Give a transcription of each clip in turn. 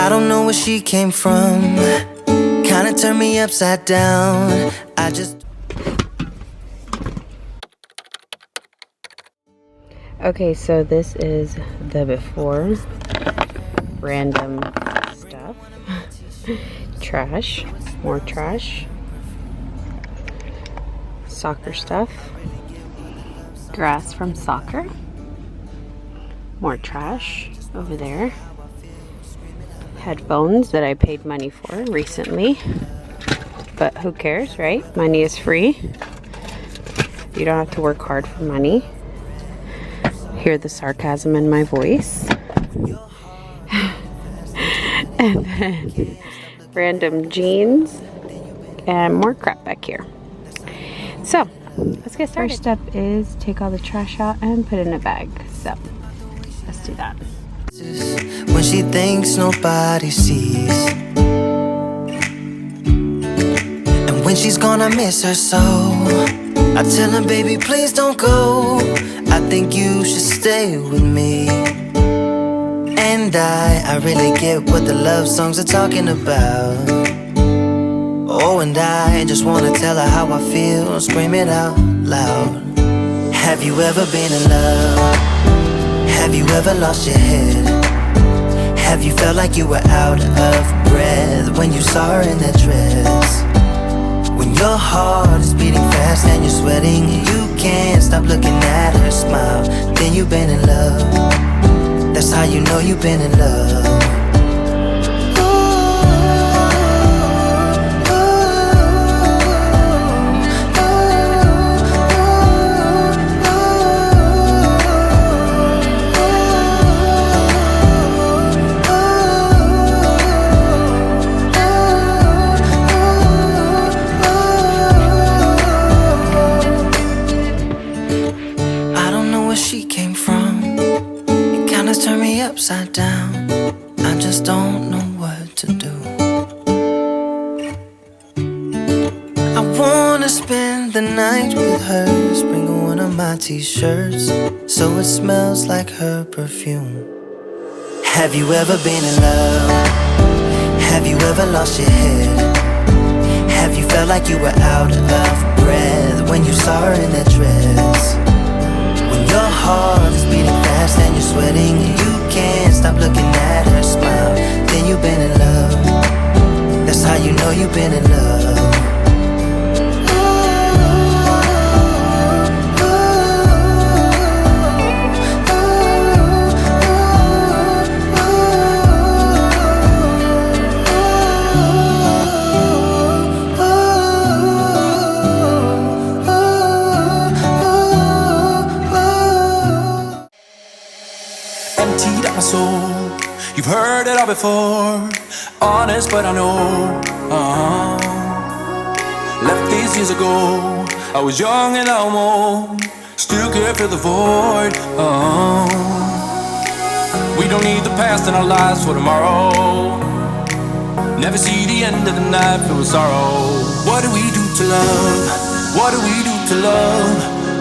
I don't know where she came from. Kinda turned me upside down. I just... Okay, so this is the before. Random stuff. Trash. More trash. Soccer stuff. Grass from soccer. More trash over there. Headphones that I paid money for recently. But who cares, right? Money is free. You don't have to work hard for money. Hear the sarcasm in my voice. And then random jeans and more crap back here. So let's get started. First step is take all the trash out and put it in a bag. So let's do that. When she thinks nobody sees, and when she's gone I miss her so. I tell her, baby, please don't go. I think you should stay with me. And I really get what the love songs are talking about. Oh, and I just wanna tell her how I feel, scream it out loud. Have you ever been in love? Have you ever lost your head? Have you felt like you were out of breath when you saw her in that dress? When your heart is beating fast and you're sweating and you can't stop looking at her smile, then you've been in love. That's how you know you've been in love. Turn me upside down. I just don't know what to do. I wanna spend the night with her, sprinkle one of my t-shirts so it smells like her perfume. Have you ever been in love? Have you ever lost your head? Have you felt like you were out of breath when you saw her in that dress? When your heart is beating fast and you're sweating and you can't stop looking at her smile, then you've been in love. That's how you know you've been in love. Emptied out my soul. You've heard it all before. Honest, but I know. Left these years ago. I was young and almost still can't fill the void. We don't need the past in our lives for tomorrow. Never see the end of the night filled with sorrow. What do we do to love? What do we do to love?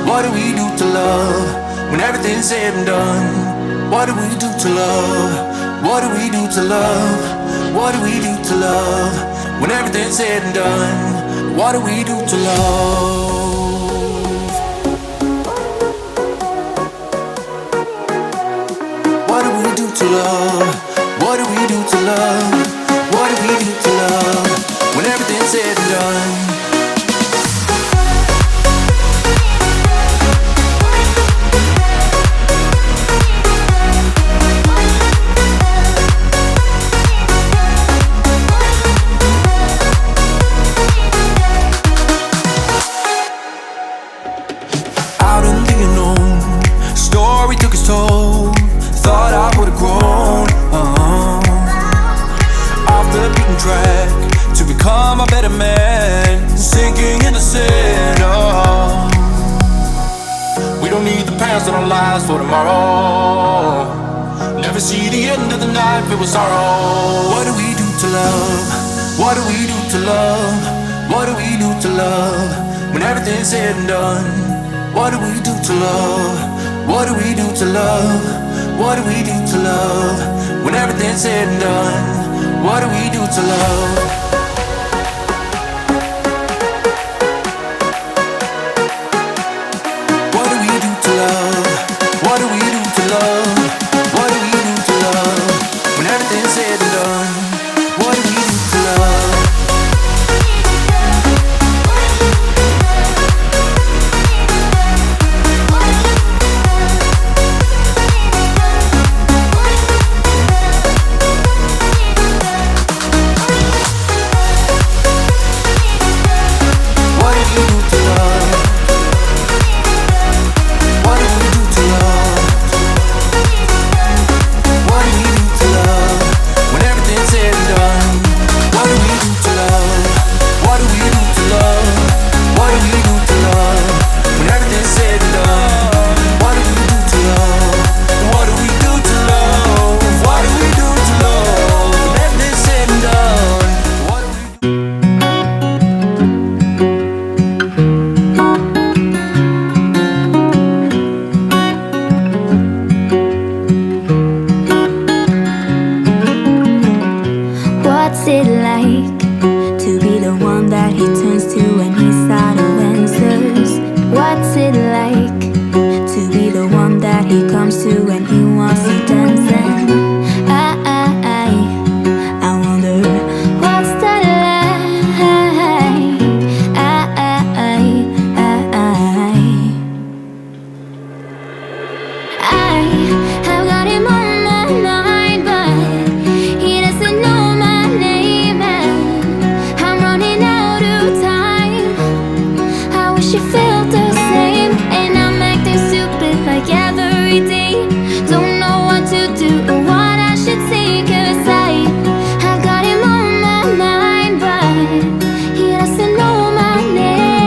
What do we do to love when everything's said and done? What do we do to love? What do we do to love? What do we do to love when everything's said and done? What do we do to love? What do we do to love? What do we do to love? What do we do to love when everything's said and done? Thought I would've grown off the beaten track to become a better man, sinking in the sand. We don't need the past in our lives for tomorrow. Never see the end of the night filled with sorrow. What do we do to love? What do we do to love? What do we do to love when everything's said and done? What do we do to love? What do we do to love? What do we do to love when everything's said and done? What do we do to love? What do we do to love? What do we do to love? What do we do to love? When everything's said and done, what do we do to love? What's it like to be the one that he turns to when he's out of answers? What's it like to be the one that he comes to when he wants to dance? And I wonder what's that like? I've got him on my mind, but he doesn't know my name, and I'm running out of time. I wish you felt the same, and I'm acting stupid like every day. Don't know what to do or what I should say, 'cause I've got him on my mind, but he doesn't know my name.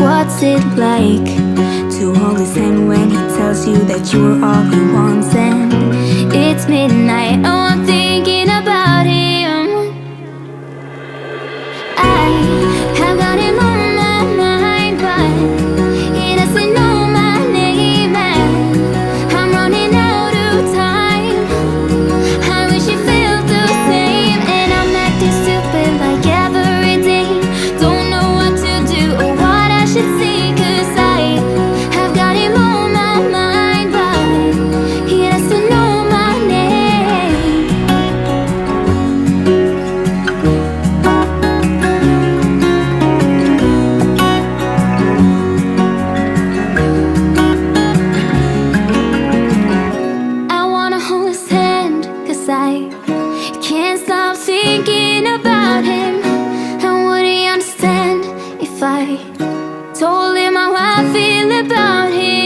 What's it like to hold his hand when he tells you that you're all he wants? And it's midnight, oh, I'm thinking about him. I have got him on my mind, but he doesn't know my name, and I'm running out of time. I wish you felt the same, and I'm acting stupid like every day. Don't know what to do or what I should say, 'cause I've got him on my mind, but he doesn't know my name. I wanna hold his hand, 'cause I can't stop thinking about him. And would he understand if I told him how I feel about him?